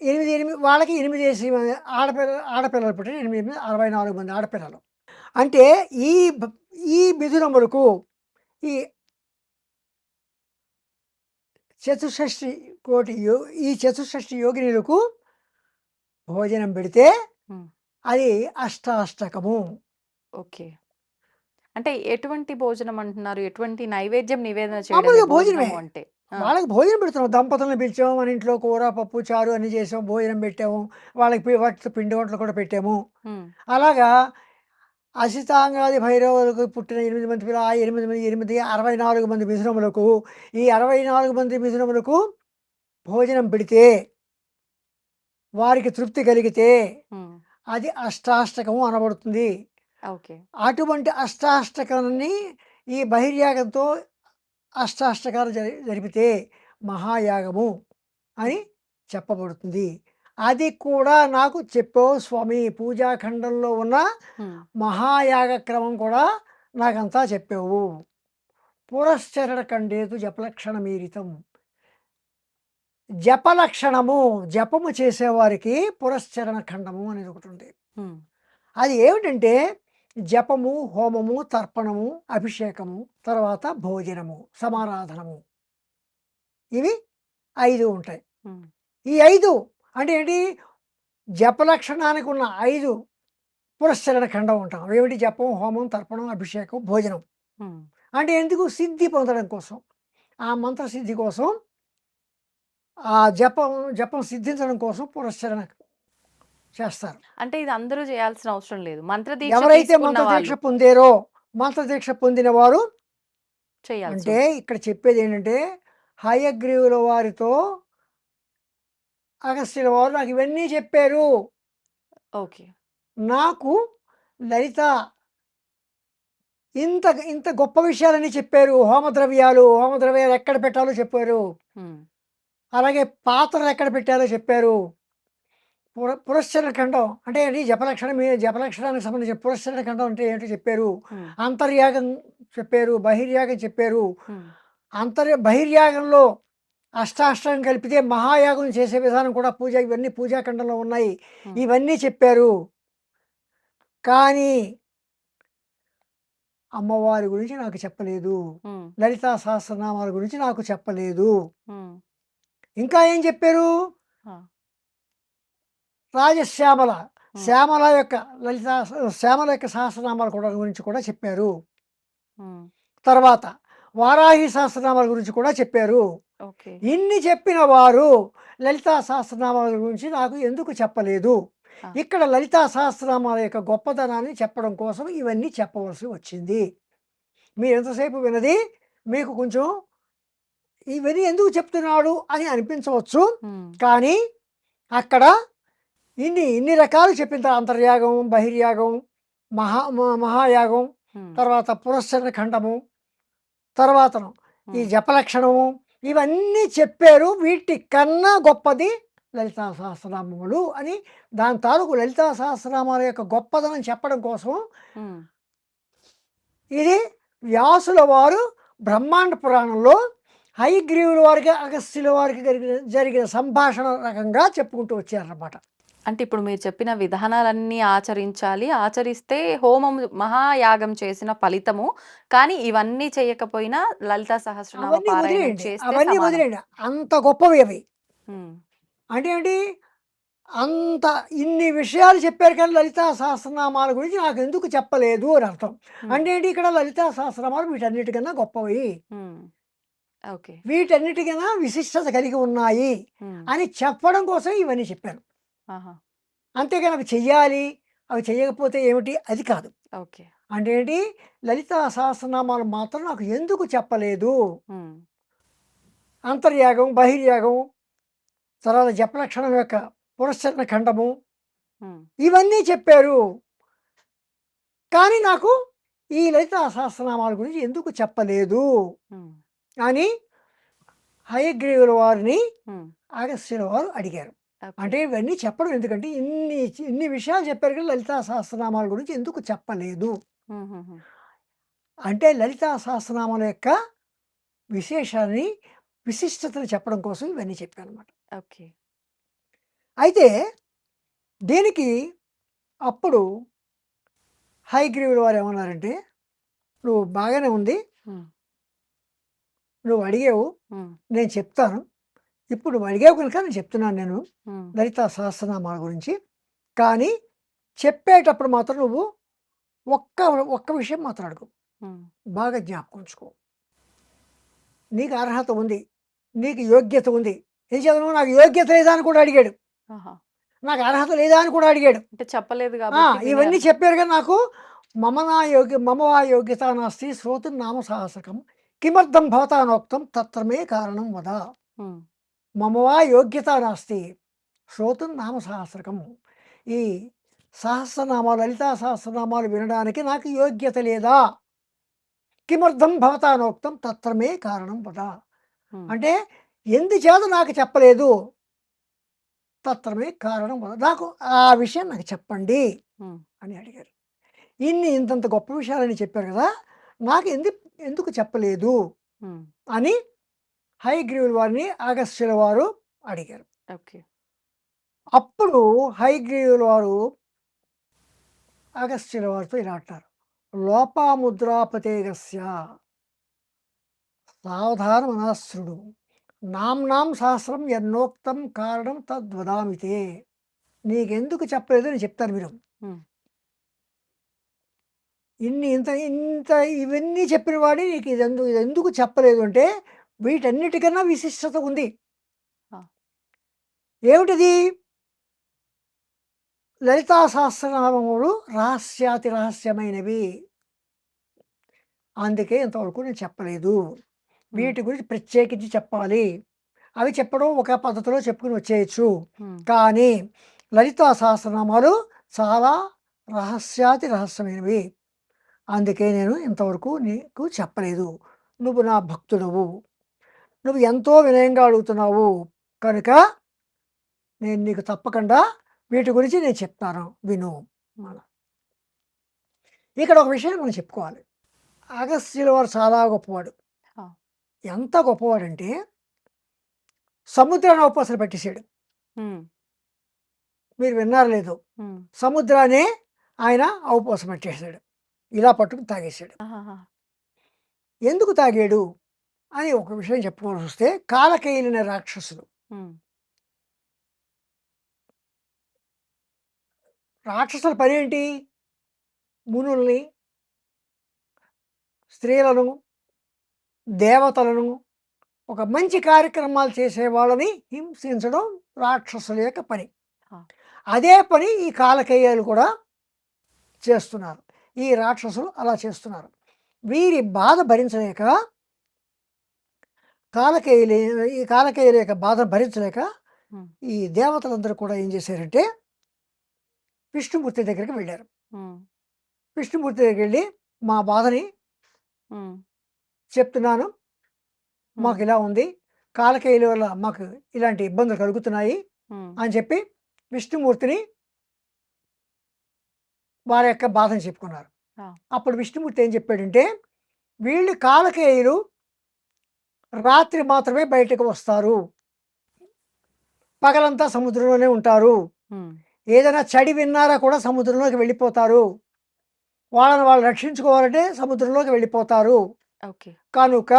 8 వాళ్ళకి 8 మంది ఆడపిల్లలు పుట్టిన 8 మంది 64 మంది ఆడపిల్లలు. అంటే ఈ మిథునములకు ఈ చతుషష్టి ఈ చతుషష్టి యోగినులకు భోజనం పెడితే హ్మ్. అది అష్టాష్టకము. ఓకే. అంటే ఎటువంటి భోజనం అంటున్నారు? ఎటువంటి నైవేద్యం నివేదన మామూలుగా చేయడమే భోజనమే. భోజనము అంటే? ఆ! వాళ్ళకి భోజనం పెడుతున్నాం. దంపతులను పిలిచాము. మన ఇంట్లో కూర, పప్పు, చారు అన్నీ చేసాం. భోజనం పెట్టాము. వాళ్ళకి వాటితో పిండి వంటలు కూడా పెట్టాము. హ్మ్. అలాగా అసితాంగాది భైరవులకు పుట్టిన 8 మంది పిల్లలు, ఆ 8 64 మంది మిథునములకు, ఈ 64 మంది మిథునములకు భోజనం పెడితే వారికి తృప్తి కలిగితే హ్మ్. అది అష్టాష్టకము అనబడుతుంది. ఓకే. అటువంటి అష్టాష్టకాన్ని ఈ బహిర్యాగంతో అష్టాష్టకాలు జరిపితే మహాయాగము అని చెప్పబడుతుంది. అది కూడా నాకు చెప్పావు స్వామి. పూజాఖండంలో ఉన్న హ్మ్. మహాయాగ క్రమం కూడా నాకంతా చెప్పావు. పురశ్చరణ ఖండేతు జపలక్షణ మీరితం. జపలక్షణము, జపము చేసేవారికి పురస్చరణ ఖండము అనేది ఒకటి ఉంది. ఉమ్, అది ఏమిటంటే జపము, హోమము, తర్పణము, అభిషేకము, తర్వాత భోజనము, సమారాధనము, ఇవి 5 ఉంటాయి. ఉమ్, ఈ 5 అంటే ఏంటి? జపలక్షణానికి ఉన్న 5 పురస్చరణ ఖండం ఉంటాం. ఏమిటి? జపం, హోమం, తర్పణం, అభిషేకం, భోజనం. ఉమ్. అంటే ఎందుకు? సిద్ధి పొందడం కోసం, ఆ మంత్ర సిద్ధి కోసం, ఆ జపం సిద్ధించడం కోసం పురస్చరణ చేస్తారు. అంటే ఇది అందరూ చేయాల్సిన అవసరం లేదు. మంత్రదీక్ష ఎవరైతే తీసుకున్న మంత్రదీక్ష వాళ్ళు పొందారో, మంత్రదీక్ష పొందిన వారు, చేయాల్సి అంటే ఇక్కడ చెప్పేది ఏంటంటే హయగ్రీవుల వారితో అగస్త్యుల వారు నాకు ఇవన్నీ చెప్పారు. ఓకే. నాకు లలిత ఇంత ఇంత గొప్ప విషయాలని చెప్పారు. హోమద్రవ్యాలు ఎక్కడ పెట్టాలో చెప్పారు. ఉమ్, అలాగే పాత్రలు ఎక్కడ పెట్టారో చెప్పారు. పురస్చరణ ఖండం అంటే ఏంటి? జపలక్షణానికి సంబంధించిన పురస్చరణ ఖండం అంటే ఏంటో చెప్పారు. ఉమ్, అంతర్యాగం చెప్పారు, బహిర్యాగం చెప్పారు. ఉమ్, బహిర్యాగంలో అష్టాష్టం కలిపితే మహాయాగం చేసే విధానం కూడా ఇవన్నీ పూజాఖండంలో ఉన్నాయి. ఉమ్, ఇవన్నీ చెప్పారు. కానీ అమ్మవారి గురించి నాకు చెప్పలేదు. ఉమ్, లలితా సహస్రనామాల గురించి నాకు చెప్పలేదు. ఉమ్, ఇంకా ఏం చెప్పారు? ఆ, రాజశ్యామల, ఉమ్, శ్యామల యొక్క శ్యామల యొక్క సహస్రనామాల గురించి కూడా చెప్పారు. ఉమ్, తర్వాత వారాహి సహస్రనామాల గురించి కూడా చెప్పారు. ఓకే. ఇన్ని చెప్పిన వారు లలితా సహస్రనామాల గురించి నాకు ఎందుకు చెప్పలేదు? ఆ. ఇక్కడ లలితా సహస్రనామాల యొక్క గొప్పతనాన్ని చెప్పడం కోసం ఇవన్నీ చెప్పవలసి వచ్చింది. మీరు ఎంతసేపు విన్నది మీకు కొంచెం ఇవన్నీ ఎందుకు చెప్తున్నాడు అని అనిపించవచ్చు. ఉమ్, కానీ అక్కడ ఇన్ని రకాలు చెప్పిన తర్వాత అంతర్యాగం, బహిర్యాగం, మహాయాగం, ఉమ్, తర్వాత పురస్చరణ ఖండము, తర్వాత ఈ ఉమ్, జపలక్షణము, ఇవన్నీ చెప్పారు. వీటి కన్నా గొప్పది లలితా సహస్రనామములు అని దాని తాలూకు లలితా సహస్రనామాల యొక్క గొప్పదనం చెప్పడం కోసం ఉమ్, ఇది వ్యాసుల వారు బ్రహ్మాండ పురాణంలో హయగ్రీవుల వారికి అగస్త్యుల వారికి జరిగిన సంభాషణ రకంగా చెప్పుకుంటూ వచ్చారన్నమాట. అంటే ఇప్పుడు మీరు చెప్పిన విధానాలన్నీ ఆచరించాలి. ఆచరిస్తే హోమం మహాయాగం చేసిన ఫలితము. కానీ ఇవన్నీ చేయకపోయినా లలితా సహస్రనామ అవన్నీ పారాయణం వదిలేయండి, చేస్తే అవన్నీ సమానం. వదిలేయండి. అంత గొప్పవి అవి. ఉమ్, అంటే ఏంటి? అంత ఇన్ని విషయాలు చెప్పారు కానీ లలితా సహస్రనామాల గురించి నాకు ఎందుకు చెప్పలేదు అని అర్థం. ఉమ్, అంటే ఏంటి? ఇక్కడ లలితా సహస్రనామాలు వీటన్నిటికన్నా గొప్పవి, ఉమ్, ఓకే. వీటన్నిటికన్నా విశిష్టత కలిగి ఉన్నాయి ఉమ్, అని చెప్పడం కోసం ఇవన్నీ చెప్పాను. ఆహా, అంతేగాని అవి చెయ్యాలి, అవి చేయకపోతే ఏమిటి అది కాదు. ఓకే. అంటే ఏంటి? లలితా సహస్రనామాలు మాత్రం నాకు ఎందుకు చెప్పలేదు? ఉమ్, అంతర్యాగం, బహిర్యాగం, తర్వాత జపలక్షణం యొక్క పురస్చరణ ఖండము, ఉమ్, ఇవన్నీ చెప్పారు. కానీ నాకు ఈ లలితా సహస్రనామాల గురించి ఎందుకు చెప్పలేదు ఉమ్, అని హయగ్రీవుల వారిని ఉమ్, అగస్త్యుల వారు అడిగారు. ఓకే. అంటే ఇవన్నీ చెప్పడం ఎందుకంటే ఇన్ని విషయాలు చెప్పారు కానీ లలితా సహస్రనామాల గురించి ఎందుకు చెప్పలేదు ఉమ్, ఉమ్, ఉమ్, అంటే లలితా సహస్రనామాల యొక్క విశేషాన్ని, విశిష్టతను చెప్పడం కోసం ఇవన్నీ చెప్పాను అనమాట. ఓకే. అయితే దీనికి అప్పుడు హయగ్రీవుల వారు ఏమన్నారంటే, నువ్వు బాగానే ఉంది, ఉమ్, నువ్వు అడిగావు, ఉమ్, నేను చెప్తాను. ఇప్పుడు నువ్వు అడిగావు కనుక నేను చెప్తున్నాను నేను ఉమ్, లలితా సహస్రనామాల గురించి. కానీ చెప్పేటప్పుడు మాత్రం నువ్వు ఒక్క ఒక్క విషయం మాత్రం అడుగు, ఉమ్, బాగా జ్ఞాపకం ఉంచుకో. నీకు అర్హత ఉంది, నీకు యోగ్యత ఉంది. ఏం చదువు? నాకు యోగ్యత లేదా అని కూడా అడిగాడు, ఆహా. నాకు అర్హత లేదా అని కూడా అడిగాడు. అంటే చెప్పలేదు కాబట్టి ఇవన్నీ వినే చెప్పారు కానీ నాకు మమ వా యోగ్యత నాస్తి శ్రోతుం నామ సాహసకం కిమర్థం భవతానోక్తం తత్రమే కారణం వద. ఉమ్, మమ వా యోగ్యత నాస్తి శ్రోతుం నామ సహస్రకం. ఈ సహస్రనామాలు, లలితా సహస్రనామాలు వినడానికి నాకు యోగ్యత లేదా? కిమర్థం భవతానోక్తం తత్రమే కారణం వద. ఉమ్, అంటే ఎందుచేత నాకు చెప్పలేదు? తత్రమే కారణం వద, నాకు ఆ విషయం నాకు చెప్పండి ఉమ్, అని అడిగారు. ఇంతంత గొప్ప విషయాలని చెప్పారు కదా, నాకు ఎందుకు చెప్పలేదు ఉమ్, అని హయగ్రీవుల వారిని అగస్త్యుల వారు అడిగారు. ఓకే. అప్పుడు హయగ్రీవుల వారు అగస్త్యుల వారితో ఇలా అంటారు: లోపాముద్రాపతేగస్య సావధాన మనస్సుడు నామ్నాం సహస్రం ఎన్నోక్తం కారణం తద్వదామితే. నీకెందుకు చెప్పలేదు నేను చెప్తాను మీరు. ఉమ్, ఇంత ఇంత ఇవన్నీ చెప్పిన వాడి నీకు ఇది ఎందుకు చెప్పలేదు అంటే, వీటన్నిటికన్నా విశిష్టత ఉంది. ఆ. ఏమిటిది? లలితా సహస్రనామములు రహస్యాతి రహస్యమైనవి, అందుకే ఇంతవరకు నేను చెప్పలేదు. వీటి గురించి ప్రత్యేకించి చెప్పాలి. అవి చెప్పడం ఒక పద్ధతిలో చెప్పుకుని వచ్చేయచ్చు, కానీ లలితా సహస్రనామాలు చాలా రహస్యాతి రహస్యమైనవి, అందుకే నేను ఇంతవరకు నీకు చెప్పలేదు. నువ్వు నా భక్తుడవు, నువ్వు ఎంతో వినయంగా అడుగుతున్నావు కనుక నేను నీకు తప్పకుండా వీటి గురించి నేను చెప్తాను, విను. ఇక్కడ ఒక విషయం మనం చెప్పుకోవాలి. అగస్త్యుల వారు చాలా గొప్పవాడు. ఎంత గొప్పవాడంటే సముద్రాన్ని అవపోసలు పెట్టేశాడు. మీరు విన్నారు లేదు, సముద్రాన్ని ఆయన అవపోసం పెట్టేశాడు, ఇలా పట్టుకుని తాగేశాడు. ఎందుకు తాగాడు అని ఒక విషయం చెప్పుకోవాల్సి వస్తే, కాలకేయులైన రాక్షసులు, రాక్షసుల పని ఏంటి? మునుల్ని, స్త్రీలను, దేవతలను, ఒక మంచి కార్యక్రమాలు చేసే వాళ్ళని హింసించడం రాక్షసుల యొక్క పని. అదే పని ఈ కాలకేయాలు కూడా చేస్తున్నారు. ఈ రాక్షసులు అలా చేస్తున్నారు. వీరి బాధ భరించలేక ఈ కాలకేయుల యొక్క బాధ భరించలేక ఈ దేవతలందరూ కూడా ఏం చేశారంటే విష్ణుమూర్తి దగ్గరికి వెళ్ళారు. విష్ణుమూర్తి దగ్గరికి వెళ్ళి, మా బాధని చెప్తున్నాను, మాకు ఇలా ఉంది, కాలకేయుల వల్ల మాకు ఇలాంటి ఇబ్బందులు కలుగుతున్నాయి అని చెప్పి విష్ణుమూర్తిని వారి యొక్క బాధను చెప్పుకున్నారు. అప్పుడు విష్ణుమూర్తి ఏం చెప్పాడంటే, వీళ్ళు కాలకేయులు రాత్రి మాత్రమే బయటకు వస్తారు, పగలంతా సముద్రంలోనే ఉంటారు, ఏదైనా చడి విన్నారా కూడా సముద్రంలోకి వెళ్ళిపోతారు, వాళ్ళని వాళ్ళు రక్షించుకోవాలంటే సముద్రంలోకి వెళ్ళిపోతారు. కనుక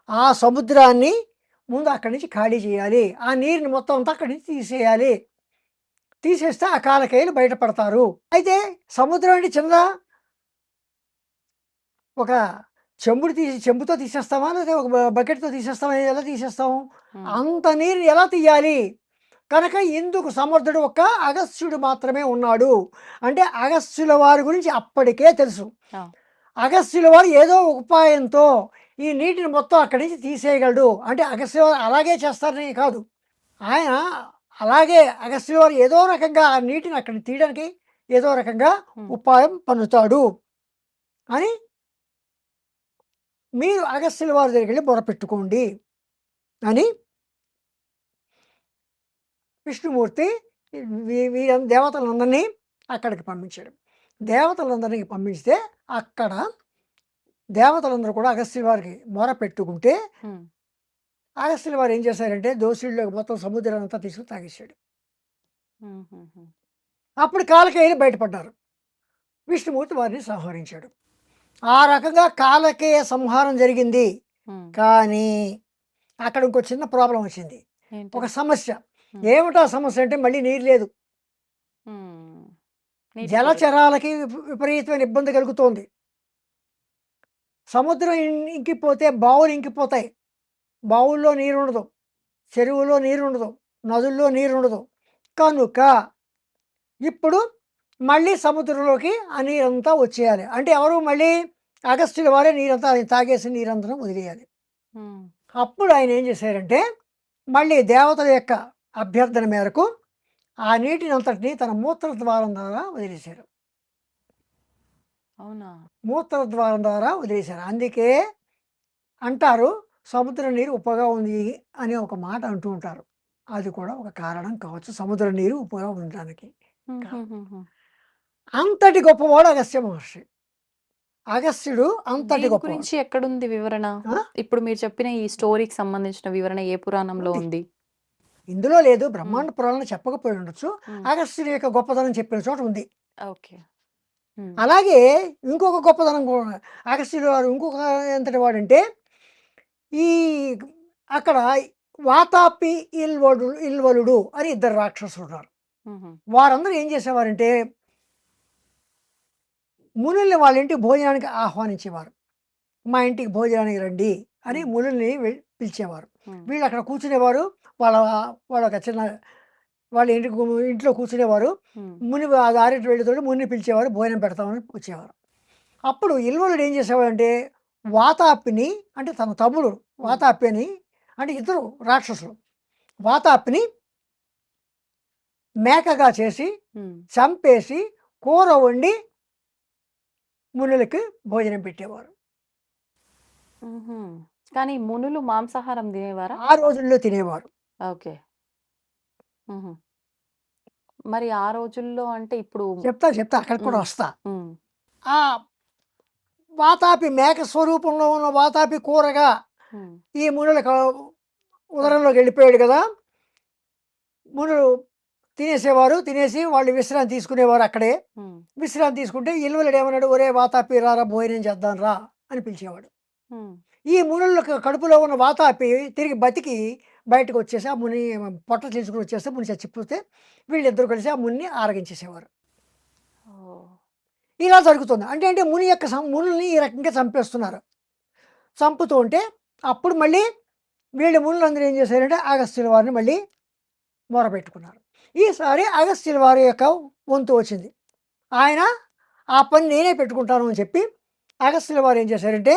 ఆ సముద్రాన్ని ముందు అక్కడి నుంచి ఖాళీ చేయాలి, ఆ నీరుని మొత్తం అంతా అక్కడి నుంచి తీసేయాలి, తీసేస్తే ఆ కాలకేయులు బయటపడతారు. అయితే సముద్రం అంటే చిన్న ఒక చెంబుతో తీసేస్తామా, లేదా ఒక బకెట్తో తీసేస్తామా, ఎలా తీసేస్తాము? అంత నీరుని ఎలా తీయాలి? కనుక ఇందుకు సమర్థుడు ఒక అగస్త్యుడు మాత్రమే ఉన్నాడు. అంటే అగస్త్యుల వారి గురించి అప్పటికే తెలుసు. అగస్త్యుల వారు ఏదో ఉపాయంతో ఈ నీటిని మొత్తం అక్కడి నుంచి తీసేయగలడు. అంటే అగస్త్యుల వారు అలాగే చేస్తారని కాదు, ఆయన అలాగే అగస్త్యుల వారు ఏదో రకంగా ఆ నీటిని అక్కడిని తీయడానికి ఏదో రకంగా ఉపాయం పన్నుతాడు అని మీరు అగస్త్యుల వారి దగ్గరికి వెళ్ళి మొరపెట్టుకోండి అని విష్ణుమూర్తి దేవతలందరినీ అక్కడికి పంపించాడు. దేవతలందరినీ పంపిస్తే అక్కడ దేవతలందరూ కూడా అగస్త్యుల వారికి మొర పెట్టుకుంటే అగస్త్యుల వారు ఏం చేశారంటే దోషుల్లోకి మొత్తం సముద్రాన్ని అంతా తీసుకుని తాగేశాడు. అప్పుడు కాలకేయులు బయటపడ్డారు. విష్ణుమూర్తి వారిని సంహరించాడు. ఆ రకంగా కాలకేయ సంహారం జరిగింది. కానీ అక్కడ ఇంకో చిన్న ప్రాబ్లం వచ్చింది, ఒక సమస్య. ఏమిటా సమస్య అంటే మళ్ళీ నీరు లేదు. జలచరాలకి విపరీతమైన ఇబ్బంది కలుగుతోంది. సముద్రం ఇంకిపోతే బావులు ఇంకిపోతాయి, బావుల్లో నీరు ఉండదు, చెరువుల్లో నీరు ఉండదు, నదుల్లో నీరు ఉండదు. కనుక ఇప్పుడు మళ్ళీ సముద్రంలోకి ఆ నీరంతా వచ్చేయాలి. అంటే ఎవరు? మళ్ళీ అగస్త్యుల వారే నీరంతా తాగేసి నీరంతా వదిలేయాలి. అప్పుడు ఆయన ఏం చేశారంటే మళ్ళీ దేవతల యొక్క అభ్యర్థన మేరకు ఆ నీటిని అంతటిని తన మూత్ర ద్వారం ద్వారా వదిలేశారు. అవునా? మూత్ర ద్వారం ద్వారా వదిలేశారు. అందుకే అంటారు సముద్ర నీరు ఉప్పగా ఉంది అని ఒక మాట అంటూ ఉంటారు. అది కూడా ఒక కారణం కావచ్చు, సముద్ర నీరు ఉప్పగా ఉండడానికి. అంతటి గొప్పవాడు అగస్త్య మహర్షి. అగస్త్యుడు అంతటి గొప్ప గురించి ఎక్కడుంది వివరణ? ఇప్పుడు మీరు చెప్పిన ఈ స్టోరీకి సంబంధించిన వివరణ ఏ పురాణంలో ఉంది? ఇందులో లేదు, బ్రహ్మాండ పురాణంలో చెప్పకపోయి ఉండొచ్చు. అగస్త్యుని యొక్క గొప్పతనం చెప్పిన చోట ఉంది. ఓకే. అలాగే ఇంకొక గొప్పతనం కూడా, అగస్త్యుడు వారు ఇంకొక ఎంతటి వాడంటే, ఈ అక్కడ వాతాపి ఇల్వలుడు అని ఇద్దరు రాక్షసులు ఉన్నారు. వారందరూ ఏం చేసేవారంటే మునుల్ని వాళ్ళ ఇంటికి భోజనానికి ఆహ్వానించేవారు. మా ఇంటికి భోజనానికి రండి అని మునుల్ని పిలిచేవారు. వీళ్ళు అక్కడ కూర్చునేవారు. వాళ్ళ ఒక చిన్న వాళ్ళ ఇంట్లో కూర్చునేవారు. ముని ఆ దారి వెళ్ళేతోటి ముని పిలిచేవారు, భోజనం పెడతామని వచ్చేవారు. అప్పుడు ఇల్వలుడు ఏం చేసేవాడంటే వాతాపిని, అంటే తన తమ్ముడు వాతాపిని, అంటే ఇద్దరు రాక్షసులు, వాతాపిని మేకగా చేసి చంపేసి కూర వండి మునులకి భోజనం పెట్టేవారు. కానీ మునులు మాంసాహారం తినేవారా? ఆ రోజుల్లో తినేవారు. ఓకే. మరి ఆ రోజుల్లో అంటే ఇప్పుడు చెప్తా అక్కడికి కూడా వస్తా. ఆ వాతాపి మేక స్వరూపంలో ఉన్న వాతాపి కూరగా ఈ మునుల ఉదరంలోకి వెళ్ళిపోయాడు కదా. మునులు తినేసేవారు. తినేసి వాళ్ళు విశ్రాంతి తీసుకునేవారు. అక్కడే విశ్రాంతి తీసుకుంటే ఇల్వలుడు ఏమన్నాడు, ఒరే వాతాపి రారా భోజనం చేద్దాం రా అని పిలిచేవాడు. ఈ మునులకు కడుపులో ఉన్న వాతాపి తిరిగి బతికి బయటకు వచ్చేసి ఆ ముని పొట్ట తీసుకుని వచ్చేస్తే ముని చచ్చిపోతే వీళ్ళిద్దరు కలిసి ఆ మునిని ఆరగించేసేవారు. ఇలా జరుగుతుంది. అంటే ముని యొక్క మునుల్ని ఈ రకంగా చంపేస్తున్నారు. చంపుతూ ఉంటే అప్పుడు మళ్ళీ వీళ్ళ మునులందరూ ఏం చేశారంటే అగస్త్యుల వారిని మళ్ళీ మొరపెట్టుకున్నారు. ఈసారి అగస్త్యుల వారి యొక్క వంతు వచ్చింది. ఆయన ఆ పని నేనే పెట్టుకుంటాను అని చెప్పి అగస్త్యుల వారు ఏం చేశారంటే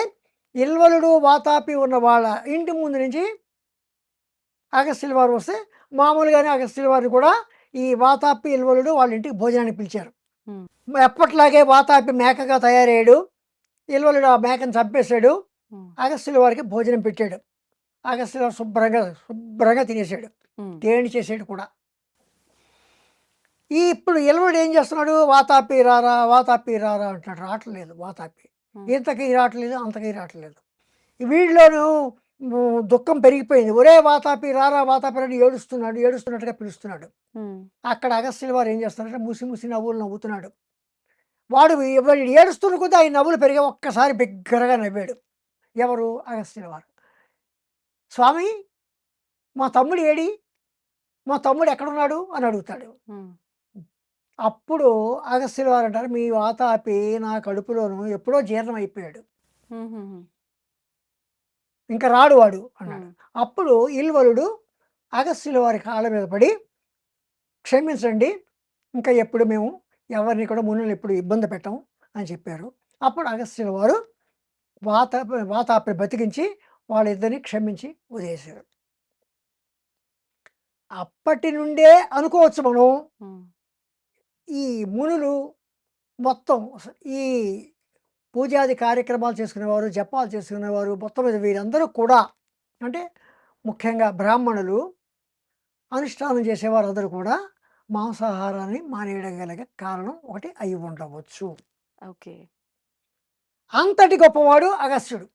ఇల్వలుడు వాతాపి ఉన్న వాళ్ళ ఇంటి ముందు నుంచి అగస్త్యుల వారు వస్తే మామూలుగానే అగస్త్యుల వారిని కూడా ఈ వాతాపి ఇల్వలుడు వాళ్ళ ఇంటికి భోజనానికి పిలిచారు. ఎప్పట్లాగే వాతాపి మేకగా తయారయ్యాడు. ఇల్వలుడు ఆ మేకను చంపేశాడు. అగస్త్యుల వారికి భోజనం పెట్టాడు. అగస్త్యుల వారు శుభ్రంగా తినేసాడు, తేణి చేసాడు కూడా. ఇప్పుడు ఇల్వలుడు ఏం చేస్తున్నాడు, వాతాపి రారా అంటున్నాడు. రావట్లేదు వాతాపి, ఇంతకీ రావట్లేదు, అంతకీ రావట్లేదు. వీళ్ళలోనూ దుఃఖం పెరిగిపోయింది. ఒరే వాతాపి రారా అని ఏడుస్తున్నట్టుగా పిలుస్తున్నాడు. అక్కడ అగస్త్యుల వారు ఏం చేస్తున్నారంటే ముసి నవ్వులు నవ్వుతున్నాడు. వాడు ఏడుస్తున్న కొద్దీ ఆయన నవ్వులు పెరిగి ఒక్కసారి బిగ్గరగా నవ్వాడు. ఎవరు? అగస్త్యుల వారు. స్వామి, మా తమ్ముడు ఏడి, మా తమ్ముడు ఎక్కడున్నాడు అని అడుగుతాడు. అప్పుడు అగస్త్యుల వారు అంటారు, మీ వాతాపి నా కడుపులోను ఎప్పుడో జీర్ణం అయిపోయాడు, ఇంకా రాడు వాడు అన్నాడు. అప్పుడు ఇల్వలుడు అగస్త్యుల వారి కాళ్ళ మీద పడి క్షమించండి, ఇంకా ఎప్పుడు మేము ఎవరిని కూడా మునులను ఎప్పుడు ఇబ్బంది పెట్టము అని చెప్పారు. అప్పుడు అగస్త్యుల వారు వాతాపిని బతికించి వాళ్ళిద్దరిని క్షమించి వదిలేశారు. అప్పటి నుండే అనుకోవచ్చు మనం, ఈ మునులు మొత్తం ఈ పూజాది కార్యక్రమాలు చేసుకునేవారు, జపాలు చేసుకునేవారు, మొత్తం మీద వీరందరూ కూడా, అంటే ముఖ్యంగా బ్రాహ్మణులు అనుష్ఠానం చేసేవారు అందరూ కూడా మాంసాహారాన్ని మానేయడం గల కారణం ఒకటి అయి ఉండవచ్చు. ఓకే. అంతటి గొప్పవాడు అగస్త్యుడు.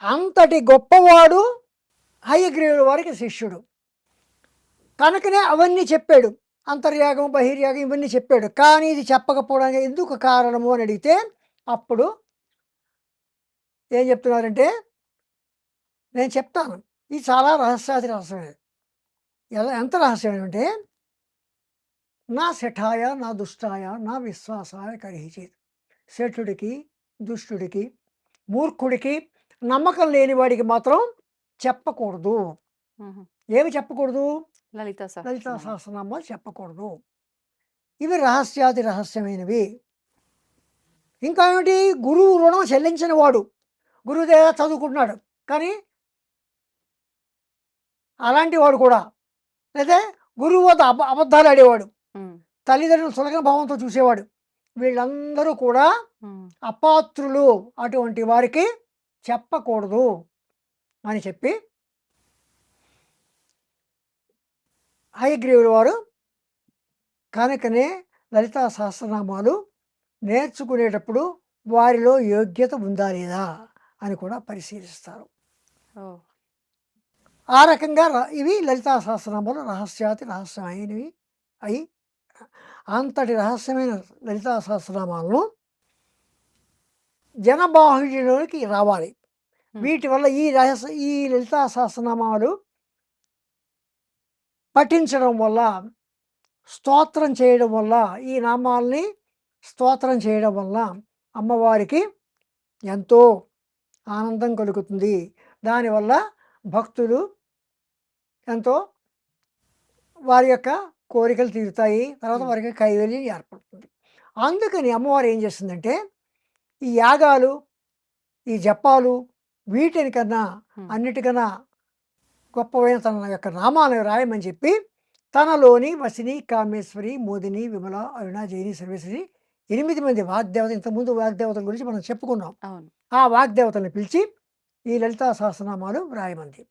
అంతటి గొప్పవాడు హయగ్రీవుల వారికి శిష్యుడు కనుకనే అవన్నీ చెప్పాడు. అంతర్యాగం, బహిర్యాగం ఇవన్నీ చెప్పాడు. కానీ ఇది చెప్పకపోవడానికి ఎందుకు కారణము అని అడిగితే అప్పుడు ఏం చెప్తున్నారంటే, నేను చెప్తాను, ఇది చాలా రహస్యమైనది. ఎంత రహస్యమైనది అంటే, నా శఠాయ నా దుష్టాయ నా విశ్వాసాయ కరిహిచేది. శఠుడికి, దుష్టుడికి, మూర్ఖుడికి, నమ్మకం లేని వాడికి మాత్రం చెప్పకూడదు. ఏమి చెప్పకూడదు? లలితా సహస్రనామాలు చెప్పకూడదు. ఇవి రహస్యాది రహస్యమైనవి. ఇంకా ఏమిటి? గురువు రుణం చెల్లించిన వాడు, గురువు దగ్గర చదువుకుంటున్నాడు కానీ అలాంటి వాడు కూడా, లేదా గురువు వద్ద అబద్ధాలు ఆడేవాడు, తల్లిదండ్రులు సులభ భావంతో చూసేవాడు, వీళ్ళందరూ కూడా అపాత్రులు. అటువంటి వారికి చెప్పకూడదు అని చెప్పి హయగ్రీవుల వారు కనుకనే లలితా సహస్రనామాలు నేర్చుకునేటప్పుడు వారిలో యోగ్యత ఉందా లేదా అని కూడా పరిశీలిస్తారు. ఆ రకంగా ఇవి లలితా సహస్రనామాలు రహస్యాతి రహస్యమైనవి అయి అంతటి రహస్యమైన లలితా సహస్రనామాలను జనబాహుళ్యంలోకి రావాలి. వీటి వల్ల ఈ లలితా సహస్రనామాలు పఠించడం వల్ల, స్తోత్రం చేయడం వల్ల, ఈ నామాల్ని స్తోత్రం చేయడం వల్ల అమ్మవారికి ఎంతో ఆనందం కలుగుతుంది. దానివల్ల భక్తులు ఎంతో వారి యొక్క కోరికలు తీరుతాయి. తర్వాత వారికి కైవల్యం ఏర్పడుతుంది. అందుకని అమ్మవారు ఏం చేస్తుందంటే ఈ యాగాలు, ఈ జపాలు వీటికన్నా అన్నిటికన్నా గొప్పవైన తన యొక్క నామాలను రాయమని చెప్పి తనలోని వసిని, కామేశ్వరి, మోదిని, విమల, అరుణ, జైని, సర్వేశ్వరి 8 మంది వాగ్దేవత, ఇంతకుముందు వాగ్దేవతల గురించి మనం చెప్పుకున్నాం. ఆ వాగ్దేవతలను పిలిచి ఈ లలితా సహస్రనామాలు రాయమంది.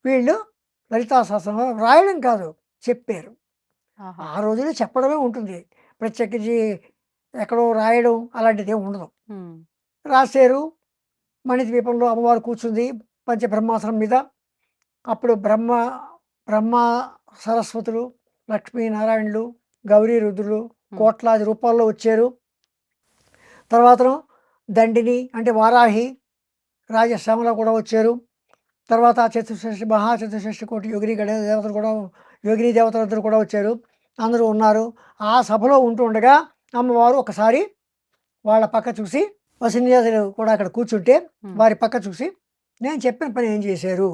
వీళ్ళు లలితా సహస్రనామాలు రాయడం కాదు, చెప్పారు. ఆ రోజుల్లో చెప్పడమే ఉంటుంది, ప్రత్యేకించి ఎక్కడో రాయడం అలాంటిది ఏమి ఉండదు. రాశారు. మణిద్వీపంలో అమ్మవారు కూర్చుంది పంచబ్రహ్మాసనం మీద. అప్పుడు బ్రహ్మ సరస్వతులు, లక్ష్మీనారాయణులు, గౌరీ రుద్రులు కోట్లాది రూపాల్లో వచ్చారు. తర్వాత దండిని అంటే వారాహి, రాజశ్యామల కూడా వచ్చారు. తర్వాత చతుర్షష్టి కోటి యోగిని గణేశ దేవతలు కూడా, యోగిని దేవతలందరూ కూడా వచ్చారు. అందరూ ఉన్నారు. ఆ సభలో ఉంటుండగా అమ్మవారు ఒకసారి వాళ్ళ పక్క చూసి, వసిన్యాసులు కూడా అక్కడ కూర్చుంటే వారి పక్క చూసి, నేను చెప్పిన పని ఏం చేశారు?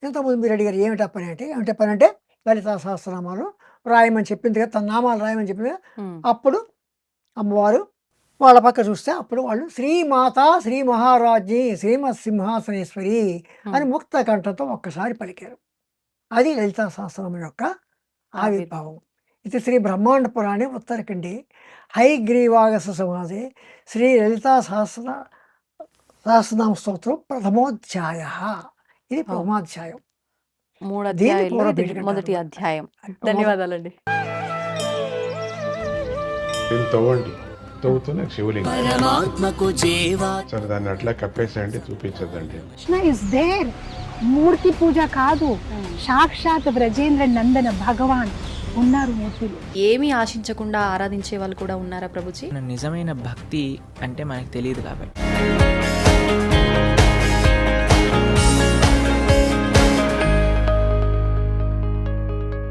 ఇంతకుముందు మీరు అడిగారు ఏమిటా పని అంటే, ఏమిటా పని అంటే లలితా సహస్రనామాలు రాయమని చెప్పింది కదా, తన నామాలు రాయమని చెప్పింది కదా. అప్పుడు అమ్మవారు వాళ్ళ పక్క చూస్తే అప్పుడు వాళ్ళు శ్రీమాత శ్రీ మహారాజ్ఞి శ్రీమత్ సింహాసనేశ్వరి అని ముక్త కంఠంతో ఒక్కసారి పలికారు. అది లలితా సహస్రనామం యొక్క ఆవిర్భావం. ఇది శ్రీ బ్రహ్మాండ పురాణే ఉత్తరఖండే హైగ్రీవాగస సమాజే శ్రీ లలితా సహస్రనామ స్తోత్రం ప్రథమోధ్యాయ. ఇది ప్రథమాధ్యాయం. 3 అధ్యాయాలు ఇది మొదటి అధ్యాయం. ధన్యవాదాలండి. తవ్వుతూనే శివలింగం సరే దాన్ని అట్లా కప్పేసేయండి, చూపించదండి. Krishna is there. మూర్తి పూజ కాదు, సాక్షాత్ బ్రజేంద్ర నందన భగవాన్ ఉన్నారు మూర్తిలో. ఏమీ ఆశించకుండా ఆరాధించే వాళ్ళు కూడా ఉన్నారా ప్రభుజీ? నిజమైన భక్తి అంటే మనకు తెలియదు కాబట్టి